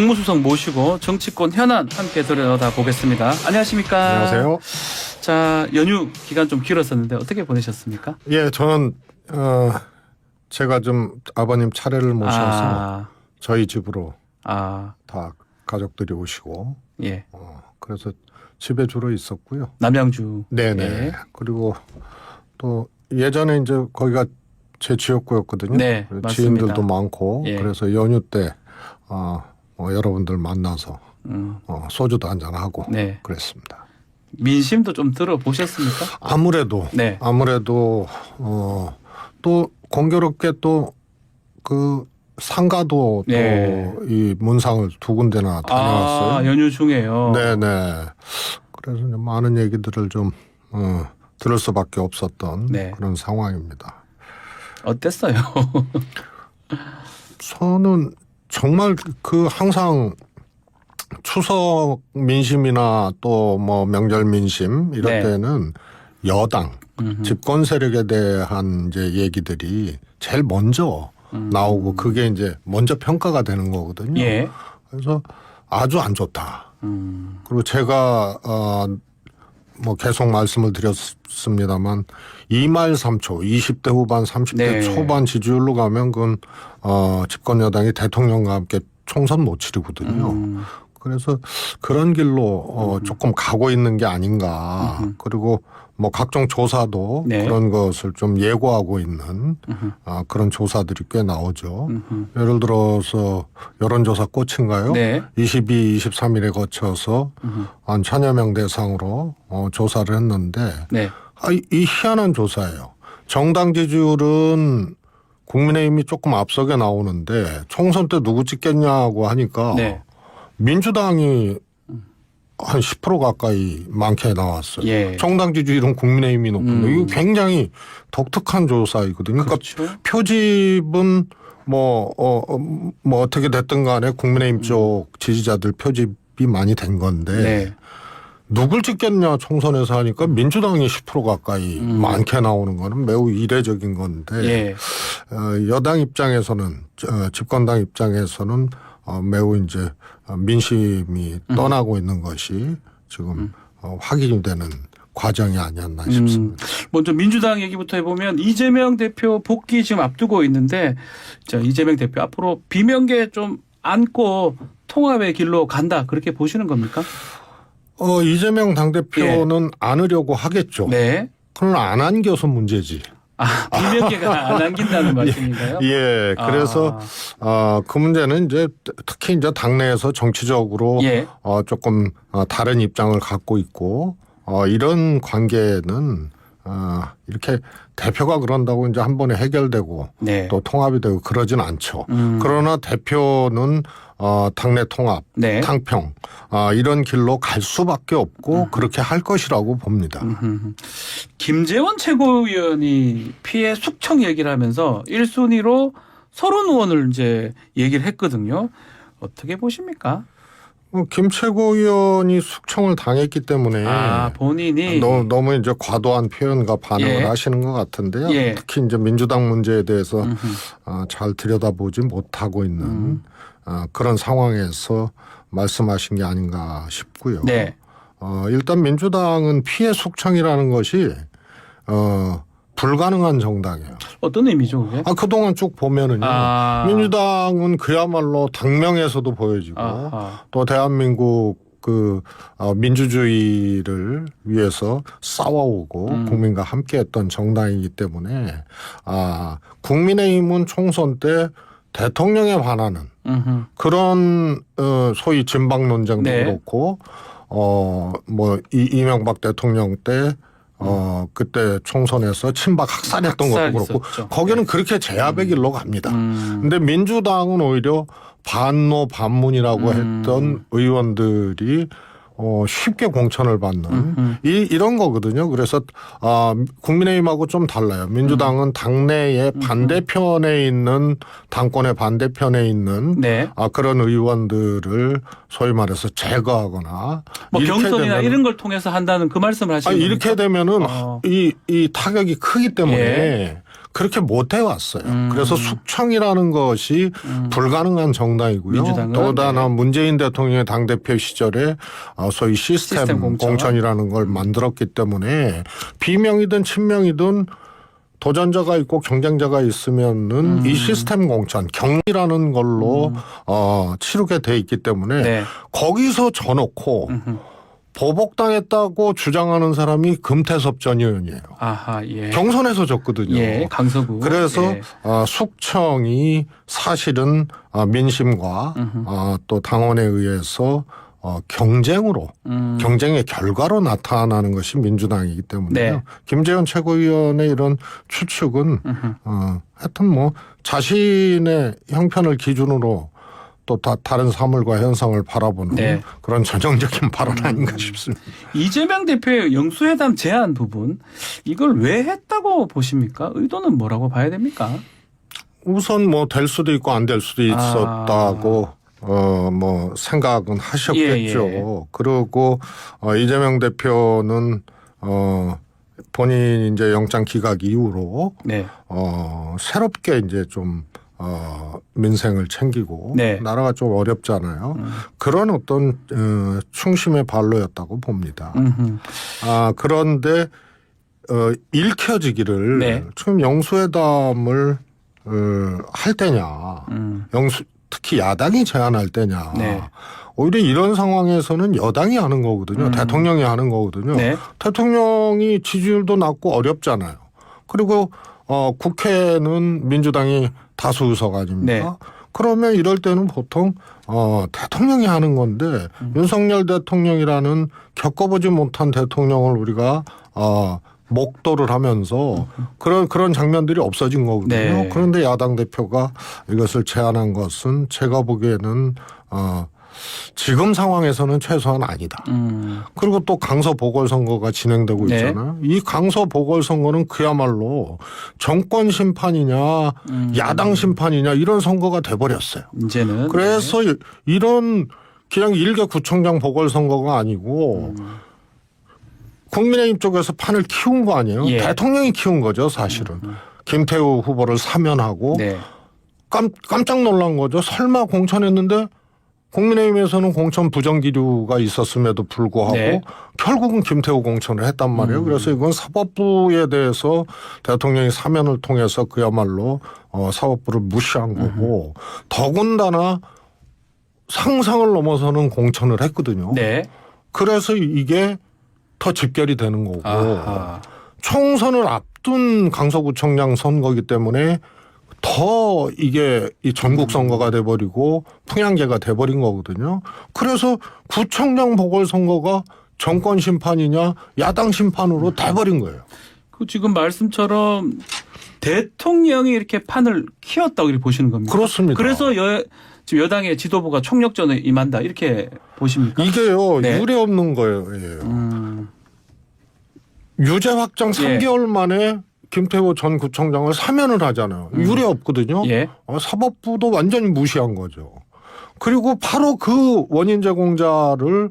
국무수석 모시고 정치권 현안 함께 들여다 보겠습니다. 안녕하십니까? 안녕하세요. 자, 연휴 기간 좀 길었었는데 어떻게 보내셨습니까? 예, 저는 제가 좀 아버님 차례를 모셔서 저희 집으로 다 가족들이 오시고 예. 그래서 집에 주로 있었고요. 남양주. 네네. 예. 그리고 또 예전에 이제 거기가 제 지역구였거든요. 네, 지인들도 많고 예. 그래서 연휴 때 여러분들 만나서 소주도 한잔 하고 네. 그랬습니다. 민심도 좀 들어보셨습니까? 아무래도 또 공교롭게 또 그 상가도 네. 또 이 문상을 두 군데나 다녀왔어요. 연휴 중에요. 네네. 그래서 많은 얘기들을 좀 들을 수밖에 없었던 네. 그런 상황입니다. 어땠어요? 저는 정말 그 항상 추석 민심이나 또 뭐 명절 민심 이럴 네. 때는 여당 집권 세력에 대한 이제 얘기들이 제일 먼저 나오고 그게 이제 먼저 평가가 되는 거거든요. 예. 그래서 아주 안 좋다. 그리고 제가 뭐 계속 말씀을 드렸습니다만 2말 3초 20대 후반 30대 네. 초반 지지율로 가면 그건 집권 여당이 대통령과 함께 총선 못 치르거든요. 그래서 그런 길로 조금 가고 있는 게 아닌가. 그리고 뭐 각종 조사도 네. 그런 것을 좀 예고하고 있는 그런 조사들이 꽤 나오죠. 예를 들어서 여론조사 꽃인가요? 네. 22, 23일에 거쳐서 한 1000여 명 대상으로 조사를 했는데 네. 이 희한한 조사예요. 정당 지지율은 국민의힘이 조금 앞서게 나오는데 총선 때 누구 찍겠냐고 하니까 네. 민주당이 한 10% 가까이 많게 나왔어요. 예. 정당 지지율은 국민의힘이 높은데 이거 굉장히 독특한 조사이거든요. 그렇죠. 그러니까 표집은 뭐 어떻게 됐든 간에 국민의힘 쪽 지지자들 표집이 많이 된 건데 네. 누굴 찍겠냐 총선에서 하니까 민주당이 10% 가까이 많게 나오는 거는 매우 이례적인 건데 예. 여당 입장에서는 집권당 입장에서는 매우 이제 민심이 떠나고 있는 것이 지금 확인이 되는 과정이 아니었나 싶습니다. 먼저 민주당 얘기부터 해보면 이재명 대표 복귀 지금 앞두고 있는데 자, 이재명 대표 앞으로 비명계 좀 안고 통합의 길로 간다 그렇게 보시는 겁니까? 이재명 당대표는 안으려고 하겠죠. 네. 그러나 안 안겨서 문제지. 비명계가 안 안긴다는 말씀인가요? 예, 그래서 그 문제는 이제 특히 이제 당내에서 정치적으로 예. 조금 다른 입장을 갖고 있고 이런 관계는 이렇게 대표가 그런다고 이제 한 번에 해결되고 네. 또 통합이 되고 그러진 않죠. 그러나 대표는 당내 통합, 네. 탕평 이런 길로 갈 수밖에 없고 그렇게 할 것이라고 봅니다. 김재원 최고위원이 피해 숙청 얘기를 하면서 1순위로 서른 의원을 이제 얘기를 했거든요. 어떻게 보십니까? 김 최고위원이 숙청을 당했기 때문에 본인이 너무 이제 과도한 표현과 반응을 예. 하시는 것 같은데요. 예. 특히 이제 민주당 문제에 대해서 잘 들여다보지 못하고 있는 그런 상황에서 말씀하신 게 아닌가 싶고요. 네. 일단 민주당은 피해 숙청이라는 것이 불가능한 정당이에요. 어떤 의미죠, 그게? 그동안 쭉 보면은요. 민주당은 그야말로 당명에서도 보여지고 또 대한민국 민주주의를 위해서 싸워오고 국민과 함께했던 정당이기 때문에 국민의힘은 총선 때 대통령에 반하는 그런 소위 진방 논쟁도 네. 그렇고 뭐 이명박 대통령 때 그때 총선에서 친박 학살했던 것도 그렇고 있었죠. 거기는 그렇게 제압의 길로 갑니다. 근데 민주당은 오히려 반노 반문이라고 했던 의원들이 쉽게 공천을 받는 이런 거거든요. 그래서 국민의힘하고 좀 달라요. 민주당은 당내의 반대편에 있는 당권의 반대편에 있는 네. 그런 의원들을 소위 말해서 제거하거나 뭐 이렇게 경선이나 되면 이런 걸 통해서 한다는 그 말씀을 하시는 겁니까? 이렇게 되면은 이 타격이 크기 때문에 예. 그렇게 못 해왔어요. 그래서 숙청이라는 것이 불가능한 정당이고요. 민주당은 더군다나 문재인 대통령의 당대표 시절에 소위 시스템 공천이라는 걸 만들었기 때문에 비명이든 친명이든 도전자가 있고 경쟁자가 있으면은 이 시스템 공천 경이라는 걸로 치르게 돼 있기 때문에 네. 거기서 져놓고 보복당했다고 주장하는 사람이 금태섭 전 의원이에요. 아하, 예. 경선에서 졌거든요. 예, 강서구. 그래서 예. 숙청이 사실은 민심과 또 당원에 의해서 경쟁으로 경쟁의 결과로 나타나는 것이 민주당이기 때문에요. 네. 김재현 최고위원의 이런 추측은 하여튼 뭐 자신의 형편을 기준으로 또 다른 사물과 현상을 바라보는 네. 그런 전형적인 발언 아닌가 싶습니다. 이재명 대표의 영수회담 제안 부분 이걸 왜 했다고 보십니까? 의도는 뭐라고 봐야 됩니까? 우선 뭐 될 수도 있고 안 될 수도 있었다고 뭐 생각은 하셨겠죠. 예, 예. 그리고 이재명 대표는 본인 이제 영장 기각 이후로 네. 새롭게 이제 좀 민생을 챙기고 네. 나라가 좀 어렵잖아요. 그런 어떤 충심의 발로였다고 봅니다. 그런데 읽혀지기를 네. 지금 영수회담을 할 때냐, 특히 야당이 제안할 때냐. 네. 오히려 이런 상황에서는 여당이 하는 거거든요. 대통령이 하는 거거든요. 네. 대통령이 지지율도 낮고 어렵잖아요. 그리고 국회는 민주당이 다수 의석 아닙니까? 네. 그러면 이럴 때는 보통 대통령이 하는 건데 윤석열 대통령이라는 겪어보지 못한 대통령을 우리가 목도를 하면서 그런 장면들이 없어진 거거든요. 네. 그런데 야당 대표가 이것을 제안한 것은 제가 보기에는 지금 상황에서는 최소한 아니다. 그리고 또 강서 보궐선거가 진행되고 네. 있잖아요. 이 강서 보궐선거는 그야말로 정권 심판이냐 야당 심판이냐 이런 선거가 돼버렸어요. 이제는. 그래서 이런 그냥 일개 구청장 보궐선거가 아니고 국민의힘 쪽에서 판을 키운 거 아니에요. 예. 대통령이 키운 거죠 사실은. 김태우 후보를 사면하고 네. 깜짝 놀란 거죠. 설마 공천했는데 국민의힘에서는 공천 부정 기류가 있었음에도 불구하고 네. 결국은 김태우 공천을 했단 말이에요. 그래서 이건 사법부에 대해서 대통령이 사면을 통해서 그야말로 사법부를 무시한 거고 더군다나 상상을 넘어서는 공천을 했거든요. 네. 그래서 이게 더 집결이 되는 거고 아하. 총선을 앞둔 강서구청장 선거이기 때문에 더 이게 이 전국 선거가 돼버리고 풍향계가 돼버린 거거든요. 그래서 구청장 보궐선거가 정권 심판이냐 야당 심판으로 돼버린 거예요. 그 지금 말씀처럼 대통령이 이렇게 판을 키웠다고 이렇게 보시는 겁니까? 그렇습니다. 그래서 지금 여당의 지도부가 총력전에 임한다 이렇게 보십니까? 이게요. 네. 유례 없는 거예요. 유죄 확정 3개월 만에 김태호 전 구청장을 사면을 하잖아요. 유례 없거든요. 예. 사법부도 완전히 무시한 거죠. 그리고 바로 그 원인 제공자를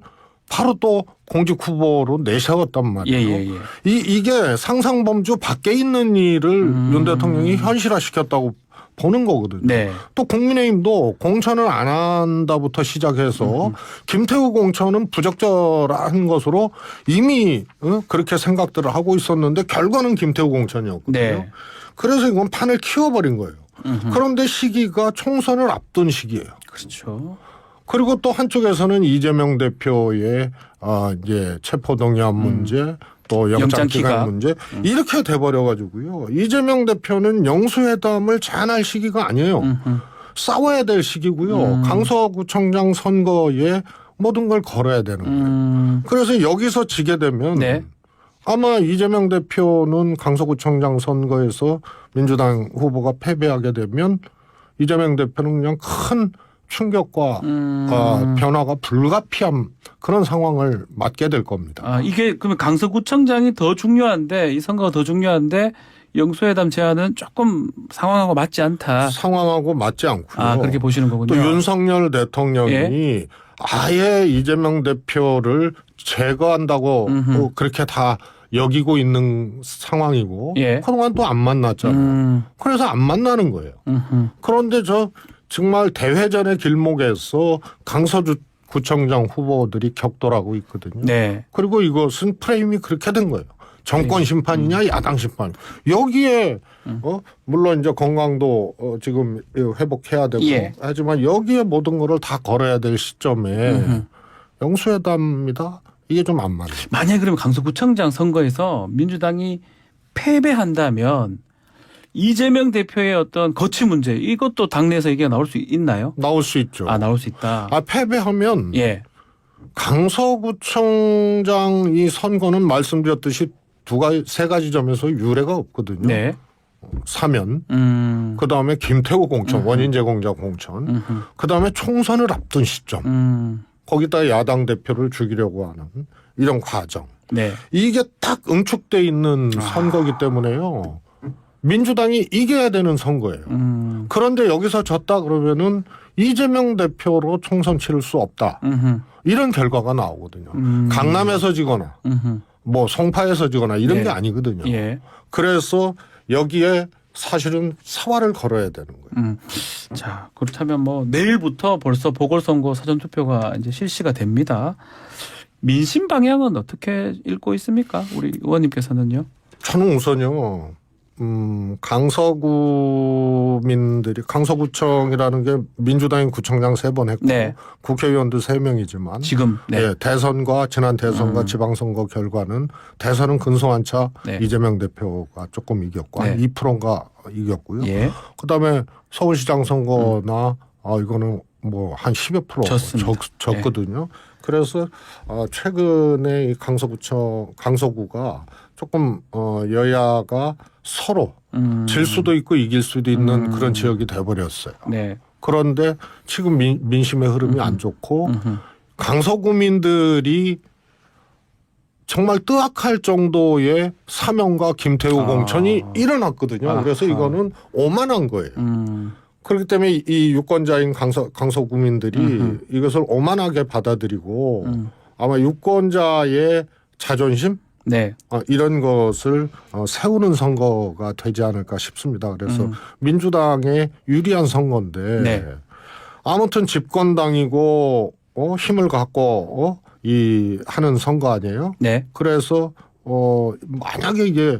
바로 또 공직 후보로 내세웠단 말이에요. 예. 이게 상상범주 밖에 있는 일을 윤 대통령이 현실화시켰다고 보는 거거든요. 네. 또 국민의힘도 공천을 안 한다부터 시작해서 김태우 공천은 부적절한 것으로 이미 그렇게 생각들을 하고 있었는데 결과는 김태우 공천이었거든요. 네. 그래서 이건 판을 키워버린 거예요. 그런데 시기가 총선을 앞둔 시기예요. 그렇죠. 그리고 또 한쪽에서는 이재명 대표의 이제 체포동의안 문제 또 영장 기각 문제 이렇게 돼버려가지고요. 이재명 대표는 영수회담을 제안할 시기가 아니에요. 싸워야 될 시기고요. 강서구청장 선거에 모든 걸 걸어야 되는 거예요. 그래서 여기서 지게 되면 네. 아마 이재명 대표는 강서구청장 선거에서 민주당 후보가 패배하게 되면 이재명 대표는 그냥 큰 충격과 변화가 불가피한 그런 상황을 맞게 될 겁니다. 이게 그러면 강서구청장이 더 중요한데 이 선거가 더 중요한데 영수회담 제안은 조금 상황하고 맞지 않다. 상황하고 맞지 않고요. 그렇게 보시는 거군요. 또 윤석열 대통령이 예? 아예 이재명 대표를 제거한다고 또 그렇게 다 여기고 있는 상황이고 예. 그동안 또 안 만났잖아요. 그래서 안 만나는 거예요. 그런데 정말 대회전의 길목에서 강서구 구청장 후보들이 격돌하고 있거든요. 네. 그리고 이것은 프레임이 그렇게 된 거예요. 정권 심판이냐 야당 심판. 여기에 물론 이제 건강도 지금 회복해야 되고 예. 하지만 여기에 모든 거를 다 걸어야 될 시점에 영수회담입니다. 이게 좀 안 맞아요. 만약에 그러면 강서구청장 선거에서 민주당이 패배한다면 이재명 대표의 어떤 거취 문제 이것도 당내에서 얘기가 나올 수 있나요? 나올 수 있죠. 나올 수 있다. 패배하면 예. 강서구청장 이 선거는 말씀드렸듯이 세 가지 점에서 유례가 없거든요. 네. 사면, 그다음에 김태우 공천, 원인 제공자 공천, 그다음에 총선을 앞둔 시점, 거기다 야당 대표를 죽이려고 하는 이런 과정. 네. 이게 딱 응축돼 있는 선거이기 때문에요. 민주당이 이겨야 되는 선거예요. 그런데 여기서 졌다 그러면은 이재명 대표로 총선 치를 수 없다. 이런 결과가 나오거든요. 강남에서 지거나 뭐 송파에서 지거나 이런 예. 게 아니거든요. 예. 그래서 여기에 사실은 사활을 걸어야 되는 거예요. 자, 그렇다면 뭐 내일부터 벌써 보궐선거 사전투표가 이제 실시가 됩니다. 민심 방향은 어떻게 읽고 있습니까? 우리 의원님께서는요? 저는 우선요. 강서구청이라는 게 민주당이 구청장 3번 했고 네. 국회의원도 3명이지만 지금 네. 예, 대선과 지난 대선과 지방선거 결과는 대선은 근소한 차 네. 이재명 대표가 조금 이겼고 네. 한 2%인가 이겼고요. 예. 그다음에 서울시장 선거나 이거는 뭐 한 10여 프로 졌거든요. 그래서 최근에 이 강서구가 조금 여야가 서로 질 수도 있고 이길 수도 있는 그런 지역이 돼버렸어요. 네. 그런데 지금 민심의 흐름이 안 좋고 강서구민들이 정말 뜨악할 정도의 사면과 김태우 공천이 일어났거든요. 그래서 이거는 오만한 거예요. 그렇기 때문에 이 유권자인 강서구민들이 이것을 오만하게 받아들이고 아마 유권자의 자존심 네. 이런 것을 세우는 선거가 되지 않을까 싶습니다. 그래서 민주당의 유리한 선거인데 네. 아무튼 집권당이고 힘을 갖고 하는 선거 아니에요? 네. 그래서 만약에 이게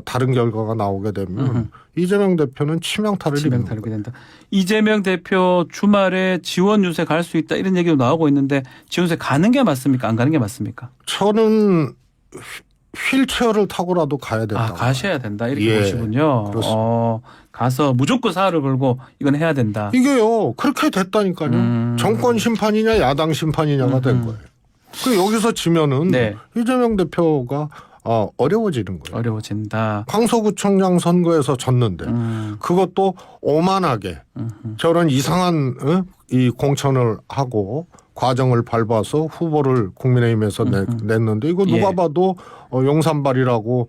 다른 결과가 나오게 되면 이재명 대표는 치명타를 입는 거예요. 된다. 이재명 대표 주말에 지원 유세 갈 수 있다 이런 얘기도 나오고 있는데 지원 유세 가는 게 맞습니까? 안 가는 게 맞습니까? 저는 휠체어를 타고라도 가야 된다. 가셔야 된다 이렇게 보시군요. 그렇습니다. 가서 무조건 사활을 걸고 이건 해야 된다. 이게요 그렇게 됐다니까요. 정권 심판이냐 야당 심판이냐가 된 거예요. 그 여기서 지면은 네. 이재명 대표가 어려워지는 거예요. 어려워진다. 강서구청장 선거에서 졌는데 그것도 오만하게 저런 이상한 이 공천을 하고 과정을 밟아서 후보를 국민의힘에서 냈는데 이거 누가 봐도 용산발이라고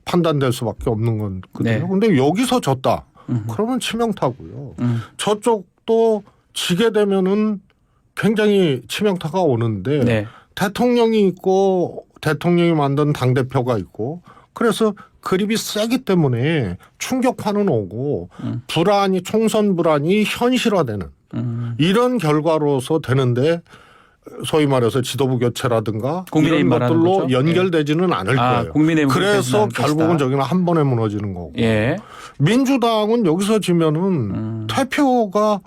판단될 수밖에 없는 거거든요. 그런데 여기서 졌다. 그러면 치명타고요. 저쪽도 지게 되면은 굉장히 치명타가 오는데 네. 대통령이 있고 대통령이 만든 당대표가 있고 그래서 그립이 세기 때문에 충격파는 오고 총선 불안이 현실화되는 이런 결과로서 되는데 소위 말해서 지도부 교체라든가 국민의힘 이런 것들로 거죠? 연결되지는 않을 거예요. 그래서 결국은 저기는 한 번에 무너지는 거고. 예. 민주당은 여기서 지면은 퇴표가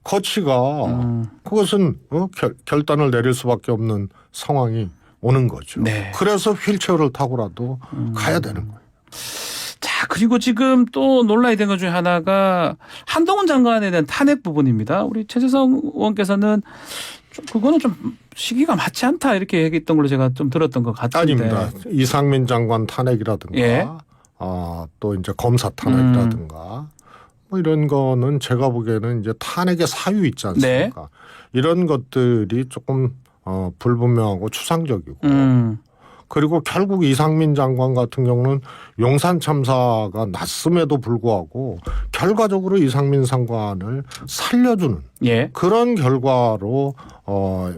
거치가 그것은 결단을 내릴 수밖에 없는 상황이 오는 거죠. 네. 그래서 휠체어를 타고라도 가야 되는 거예요. 자, 그리고 지금 또 논란이 된 것 중에 하나가 한동훈 장관에 대한 탄핵 부분입니다. 우리 최재성 의원께서는 그거는 좀 시기가 맞지 않다 이렇게 얘기했던 걸로 제가 좀 들었던 것 같은데. 아닙니다. 이상민 장관 탄핵이라든가 예. 또 이제 검사 탄핵이라든가 뭐 이런 거는 제가 보기에는 이제 탄핵의 사유 있지 않습니까? 네. 이런 것들이 조금 불분명하고 추상적이고 그리고 결국 이상민 장관 같은 경우는 용산 참사가 났음에도 불구하고 결과적으로 이상민 장관을 살려주는 예. 그런 결과로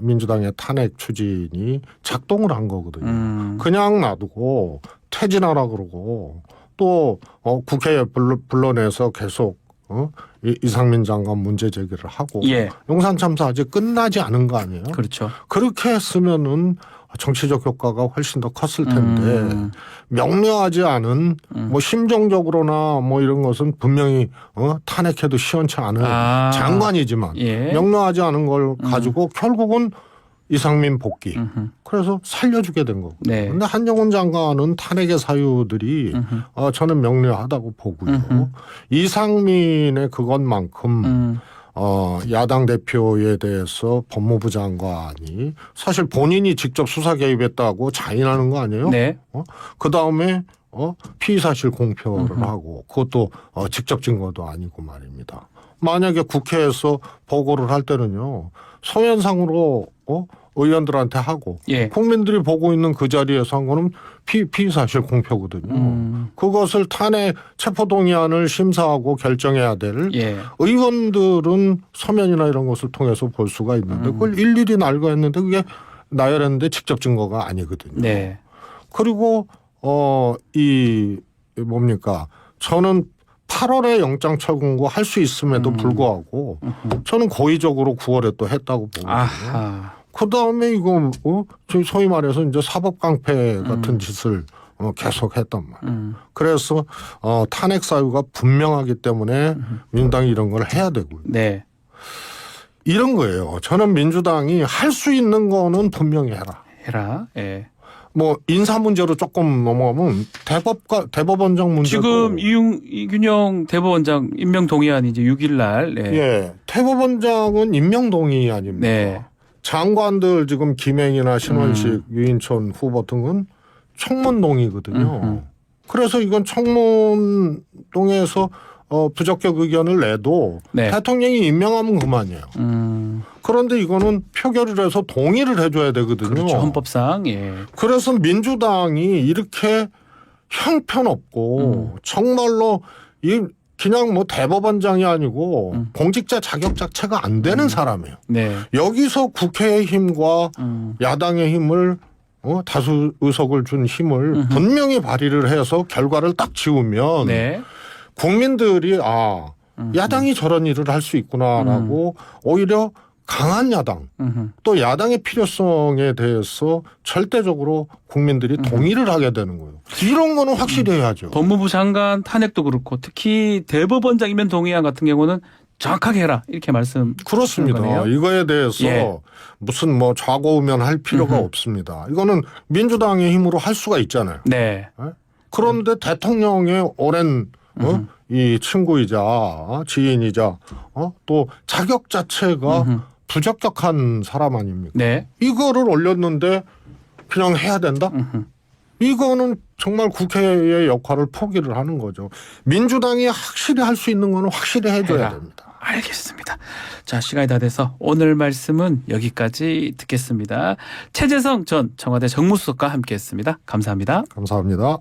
민주당의 탄핵 추진이 작동을 한 거거든요. 그냥 놔두고 퇴진하라 그러고 또 국회에 불러내서 계속 이상민 장관 문제 제기를 하고 예. 용산 참사 아직 끝나지 않은 거 아니에요? 그렇죠. 그렇게 했으면은 정치적 효과가 훨씬 더 컸을 텐데 명료하지 않은 뭐 심정적으로나 뭐 이런 것은 분명히 탄핵해도 시원치 않은 장관이지만 예. 명료하지 않은 걸 가지고 결국은 이상민 복귀. 그래서 살려주게 된 거고. 네. 근데 한정훈 장관은 탄핵의 사유들이 저는 명료하다고 보고요. 이상민의 그것만큼 야당 대표에 대해서 법무부 장관이 사실 본인이 직접 수사 개입했다고 자인하는 거 아니에요? 네. 그 다음에 피의 사실 공표를 하고 그것도 직접 증거도 아니고 말입니다. 만약에 국회에서 보고를 할 때는요 서면상으로 의원들한테 하고 예. 국민들이 보고 있는 그 자리에서 한 거는 피의 사실 공표거든요. 그것을 탄핵 체포동의안을 심사하고 결정해야 될 예. 의원들은 서면이나 이런 것을 통해서 볼 수가 있는데 그걸 일일이 날과했는데 그게 나열했는데 직접 증거가 아니거든요. 네. 그리고 이 뭡니까 저는 8월에 영장 철공고 할 수 있음에도 불구하고 저는 고의적으로 9월에 또 했다고 보거든요. 아하. 그 다음에 이거 소위 말해서 이제 사법 깡패 같은 짓을 계속했단 말이에요. 그래서 탄핵 사유가 분명하기 때문에 민주당이 이런 걸 해야 되고요. 네. 이런 거예요. 저는 민주당이 할 수 있는 거는 분명히 해라. 예. 뭐 인사 문제로 조금 넘어가면 대법원장 문제도 지금 이균영 대법원장 임명 동의안이 이제 6일 날. 예. 예. 대법원장은 임명 동의 아닙니까? 네. 장관들 지금 김행이나 신원식, 유인촌 후보 등은 청문 동의거든요. 그래서 이건 청문 동의에서 부적격 의견을 내도 네. 대통령이 임명하면 그만이에요. 그런데 이거는 표결을 해서 동의를 해줘야 되거든요. 그렇죠. 헌법상. 예. 그래서 민주당이 이렇게 형편없고 정말로 그냥 뭐 대법원장이 아니고 공직자 자격 자체가 안 되는 사람이에요. 네. 여기서 국회의 힘과 야당의 힘을 다수 의석을 준 힘을 분명히 발휘를 해서 결과를 딱 지우면 네. 국민들이 야당이 저런 일을 할 수 있구나라고 오히려 강한 야당 또 야당의 필요성에 대해서 절대적으로 국민들이 동의를 하게 되는 거예요. 이런 거는 확실히 해야죠. 법무부 장관 탄핵도 그렇고 특히 대법원장 임명 동의안 같은 경우는 정확하게 해라 이렇게 말씀. 그렇습니다. 거네요. 이거에 대해서 예. 무슨 뭐 좌고우면 할 필요가 없습니다. 이거는 민주당의 힘으로 할 수가 있잖아요. 네. 그런데 대통령의 오랜 이 친구이자 지인이자 또 자격 자체가 부적격한 사람 아닙니까? 네. 이거를 올렸는데 그냥 해야 된다? 이거는 정말 국회의 역할을 포기를 하는 거죠. 민주당이 확실히 할 수 있는 거는 확실히 해줘야 해라. 됩니다. 알겠습니다. 자, 시간이 다 돼서 오늘 말씀은 여기까지 듣겠습니다. 최재성 전 청와대 정무수석과 함께했습니다. 감사합니다. 감사합니다.